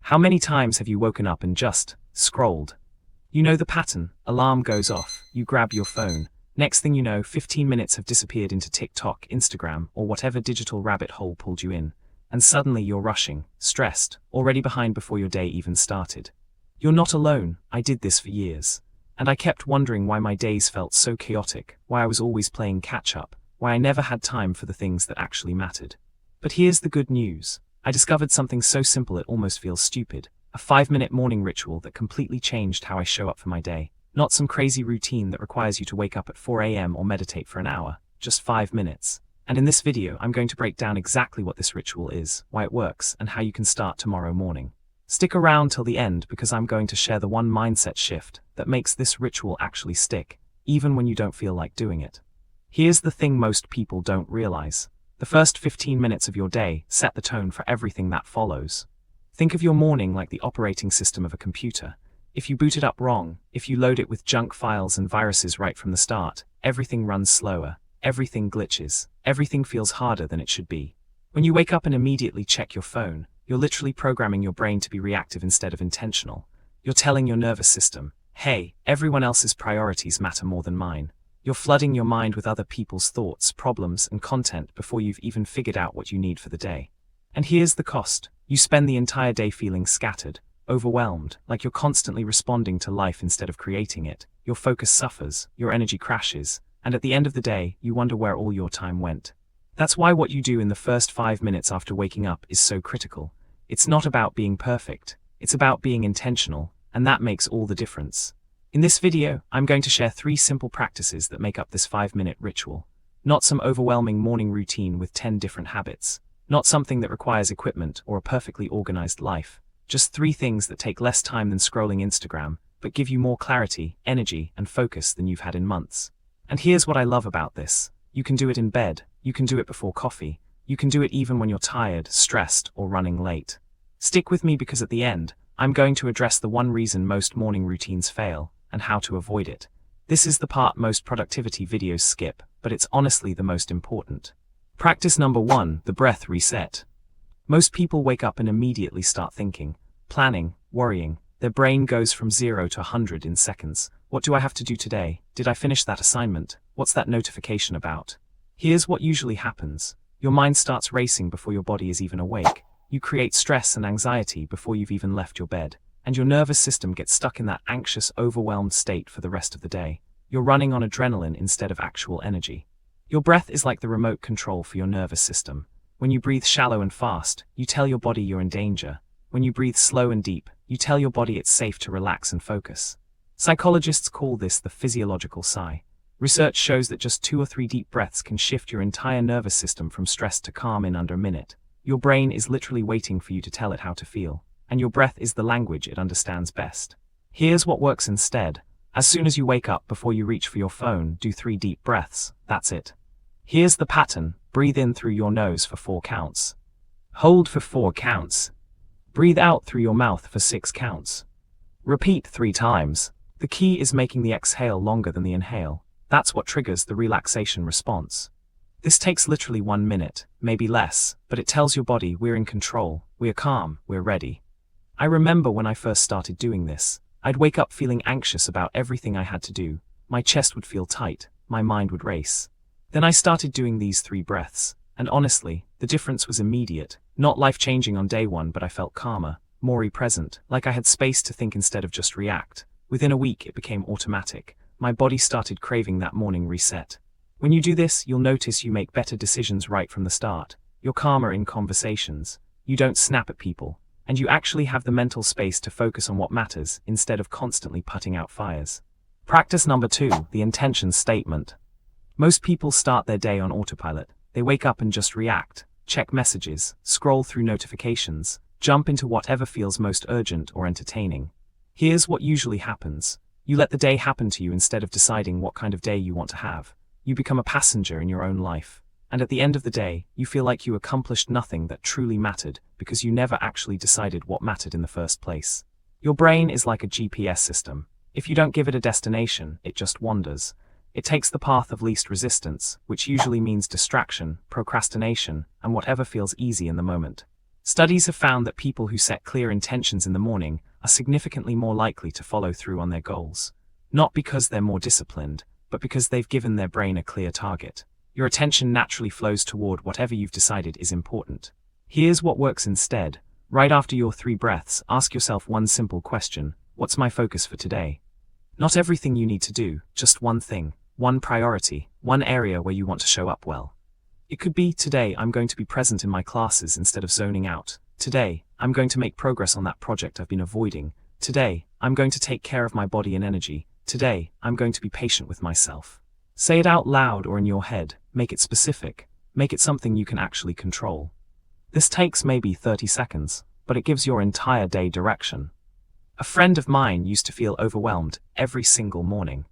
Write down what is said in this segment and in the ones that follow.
How many times have you woken up and just scrolled? You know the pattern. Alarm goes off, you grab your phone. Next thing you know, 15 minutes have disappeared into TikTok, Instagram, or whatever digital rabbit hole pulled you in. And suddenly you're rushing, stressed, already behind before your day even started. You're not alone. I did this for years. And I kept wondering why my days felt so chaotic, why I was always playing catch-up, why I never had time for the things that actually mattered. But here's the good news. I discovered something so simple it almost feels stupid. A 5-minute morning ritual that completely changed how I show up for my day. Not some crazy routine that requires you to wake up at 4 a.m. or meditate for an hour. Just 5 minutes. And in this video, I'm going to break down exactly what this ritual is, why it works, and how you can start tomorrow morning. Stick around till the end because I'm going to share the one mindset shift that makes this ritual actually stick, even when you don't feel like doing it. Here's the thing most people don't realize. The first 15 minutes of your day set the tone for everything that follows. Think of your morning like the operating system of a computer. If you boot it up wrong, if you load it with junk files and viruses right from the start, everything runs slower, everything glitches, everything feels harder than it should be. When you wake up and immediately check your phone, you're literally programming your brain to be reactive instead of intentional. You're telling your nervous system, hey, everyone else's priorities matter more than mine. You're flooding your mind with other people's thoughts, problems, and content before you've even figured out what you need for the day. And here's the cost. You spend the entire day feeling scattered, overwhelmed, like you're constantly responding to life instead of creating it. Your focus suffers, your energy crashes, and at the end of the day, you wonder where all your time went. That's why what you do in the first 5 minutes after waking up is so critical. It's not about being perfect, it's about being intentional, and that makes all the difference. In this video, I'm going to share 3 simple practices that make up this 5-minute ritual. Not some overwhelming morning routine with 10 different habits. Not something that requires equipment or a perfectly organized life. Just 3 things that take less time than scrolling Instagram, but give you more clarity, energy, and focus than you've had in months. And here's what I love about this. You can do it in bed, you can do it before coffee, you can do it even when you're tired, stressed, or running late. Stick with me because at the end, I'm going to address the one reason most morning routines fail, and how to avoid it. This is the part most productivity videos skip, but it's honestly the most important. Practice number 1, the breath reset. Most people wake up and immediately start thinking, planning, worrying. Their brain goes from 0 to 100 in seconds. What do I have to do today? Did I finish that assignment? What's that notification about? Here's what usually happens. Your mind starts racing before your body is even awake. You create stress and anxiety before you've even left your bed. And your nervous system gets stuck in that anxious, overwhelmed state for the rest of the day. You're running on adrenaline instead of actual energy. Your breath is like the remote control for your nervous system. When you breathe shallow and fast, you tell your body you're in danger. When you breathe slow and deep, you tell your body it's safe to relax and focus. Psychologists call this the physiological sigh. Research shows that just 2 or 3 deep breaths can shift your entire nervous system from stress to calm in under a minute. Your brain is literally waiting for you to tell it how to feel, and your breath is the language it understands best. Here's what works instead. As soon as you wake up, before you reach for your phone, do 3 deep breaths. That's it. Here's the pattern. Breathe in through your nose for 4 counts. Hold for 4 counts. Breathe out through your mouth for 6 counts. Repeat 3 times. The key is making the exhale longer than the inhale. That's what triggers the relaxation response. This takes literally 1 minute, maybe less, but it tells your body we're in control, we're calm, we're ready. I remember when I first started doing this, I'd wake up feeling anxious about everything I had to do. My chest would feel tight, my mind would race. Then I started doing these 3 breaths, and honestly, the difference was immediate. Not life-changing on day 1, but I felt calmer, more present, like I had space to think instead of just react. Within a week, it became automatic. My body started craving that morning reset. When you do this, you'll notice you make better decisions right from the start. You're calmer in conversations. You don't snap at people. And you actually have the mental space to focus on what matters instead of constantly putting out fires. Practice number 2, the intention statement. Most people start their day on autopilot. They wake up and just react, check messages, scroll through notifications, jump into whatever feels most urgent or entertaining. Here's what usually happens. You let the day happen to you instead of deciding what kind of day you want to have. You become a passenger in your own life. And at the end of the day, you feel like you accomplished nothing that truly mattered because you never actually decided what mattered in the first place. Your brain is like a GPS system. If you don't give it a destination, it just wanders. It takes the path of least resistance, which usually means distraction, procrastination, and whatever feels easy in the moment. Studies have found that people who set clear intentions in the morning are significantly more likely to follow through on their goals. Not because they're more disciplined, but because they've given their brain a clear target. Your attention naturally flows toward whatever you've decided is important. Here's what works instead. Right after your 3 breaths, ask yourself one simple question: what's my focus for today? Not everything you need to do, just one thing, one priority, one area where you want to show up well. It could be, today I'm going to be present in my classes instead of zoning out. Today, I'm going to make progress on that project I've been avoiding. Today, I'm going to take care of my body and energy. Today, I'm going to be patient with myself. Say it out loud or in your head, make it specific, make it something you can actually control. This takes maybe 30 seconds, but it gives your entire day direction. A friend of mine used to feel overwhelmed every single morning.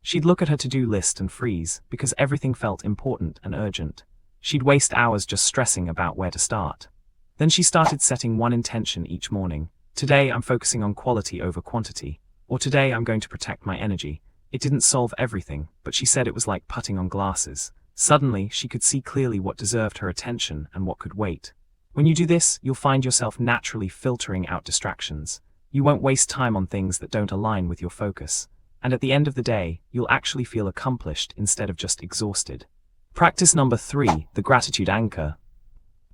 She'd look at her to-do list and freeze because everything felt important and urgent. She'd waste hours just stressing about where to start. Then she started setting one intention each morning. Today I'm focusing on quality over quantity. Or today I'm going to protect my energy. It didn't solve everything, but she said it was like putting on glasses. Suddenly, she could see clearly what deserved her attention and what could wait. When you do this, you'll find yourself naturally filtering out distractions. You won't waste time on things that don't align with your focus. And at the end of the day, you'll actually feel accomplished instead of just exhausted. Practice number 3, the gratitude anchor.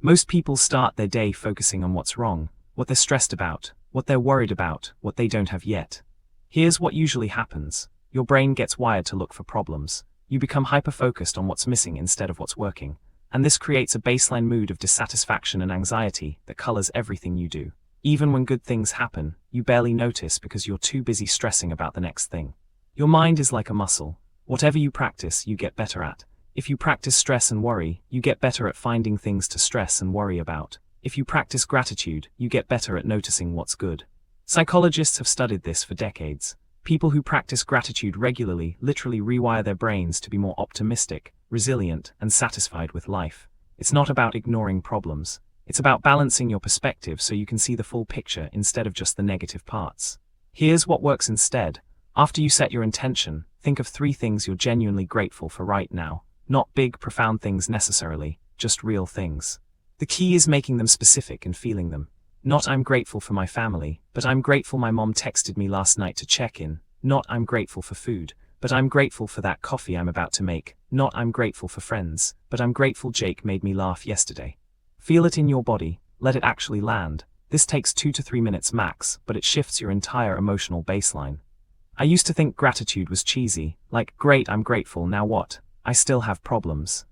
Most people start their day focusing on what's wrong, what they're stressed about, what they're worried about, what they don't have yet. Here's what usually happens. Your brain gets wired to look for problems. You become hyper-focused on what's missing instead of what's working. And this creates a baseline mood of dissatisfaction and anxiety that colors everything you do. Even when good things happen, you barely notice because you're too busy stressing about the next thing. Your mind is like a muscle. Whatever you practice, you get better at. If you practice stress and worry, you get better at finding things to stress and worry about. If you practice gratitude, you get better at noticing what's good. Psychologists have studied this for decades. People who practice gratitude regularly literally rewire their brains to be more optimistic, resilient, and satisfied with life. It's not about ignoring problems. It's about balancing your perspective so you can see the full picture instead of just the negative parts. Here's what works instead. After you set your intention, think of 3 things you're genuinely grateful for right now. Not big, profound things necessarily, just real things. The key is making them specific and feeling them. Not I'm grateful for my family, but I'm grateful my mom texted me last night to check in. Not I'm grateful for food, but I'm grateful for that coffee I'm about to make. Not I'm grateful for friends, but I'm grateful Jake made me laugh yesterday. Feel it in your body, let it actually land. This takes 2 to 3 minutes max, but it shifts your entire emotional baseline. I used to think gratitude was cheesy, like, great, I'm grateful, now what? I still have problems.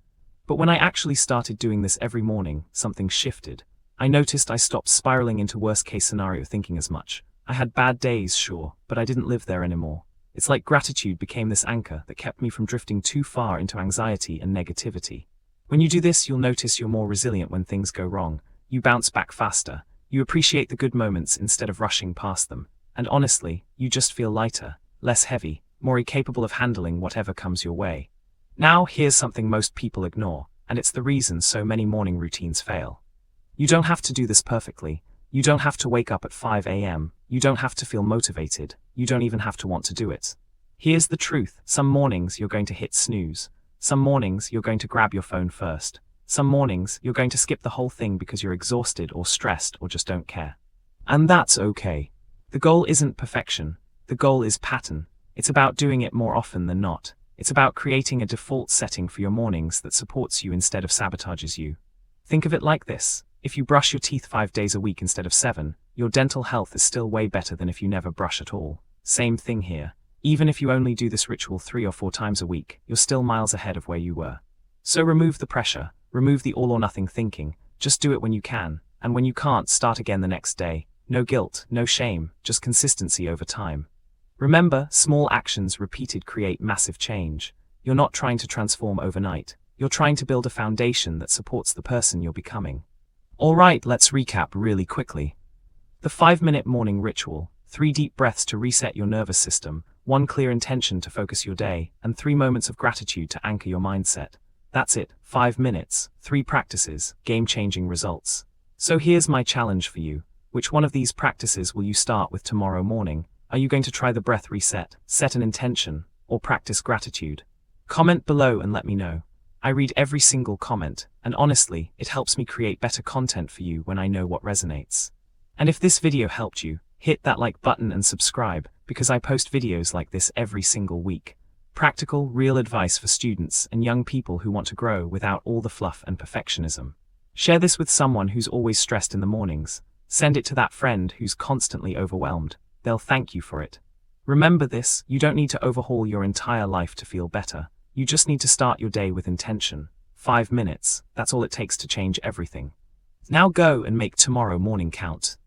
But when I actually started doing this every morning, something shifted. I noticed I stopped spiraling into worst-case scenario thinking as much. I had bad days, sure, but I didn't live there anymore. It's like gratitude became this anchor that kept me from drifting too far into anxiety and negativity. When you do this, you'll notice you're more resilient when things go wrong. You bounce back faster. You appreciate the good moments instead of rushing past them. And honestly, you just feel lighter, less heavy, more capable of handling whatever comes your way. Now, here's something most people ignore, and it's the reason so many morning routines fail. You don't have to do this perfectly. You don't have to wake up at 5 a.m. You don't have to feel motivated. You don't even have to want to do it. Here's the truth. Some mornings you're going to hit snooze. Some mornings you're going to grab your phone first. Some mornings you're going to skip the whole thing because you're exhausted or stressed or just don't care. And that's okay. The goal isn't perfection. The goal is pattern. It's about doing it more often than not. It's about creating a default setting for your mornings that supports you instead of sabotages you. Think of it like this. If you brush your teeth 5 days a week instead of 7, your dental health is still way better than if you never brush at all. Same thing here. Even if you only do this ritual 3 or 4 times a week, you're still miles ahead of where you were. So remove the pressure, remove the all or nothing thinking, just do it when you can, and when you can't, start again the next day. No guilt, no shame, just consistency over time. Remember, small actions repeated create massive change. You're not trying to transform overnight. You're trying to build a foundation that supports the person you're becoming. Alright, let's recap really quickly. The 5-minute morning ritual, 3 deep breaths to reset your nervous system, 1 clear intention to focus your day, and 3 moments of gratitude to anchor your mindset. That's it, 5 minutes, 3 practices, game-changing results. So here's my challenge for you. Which one of these practices will you start with tomorrow morning? Are you going to try the breath reset, set an intention, or practice gratitude? Comment below and let me know. I read every single comment, and honestly, it helps me create better content for you when I know what resonates. And if this video helped you, hit that like button and subscribe, because I post videos like this every single week. Practical, real advice for students and young people who want to grow without all the fluff and perfectionism. Share this with someone who's always stressed in the mornings. Send it to that friend who's constantly overwhelmed. They'll thank you for it. Remember this, you don't need to overhaul your entire life to feel better. You just need to start your day with intention. 5 minutes, that's all it takes to change everything. Now go and make tomorrow morning count.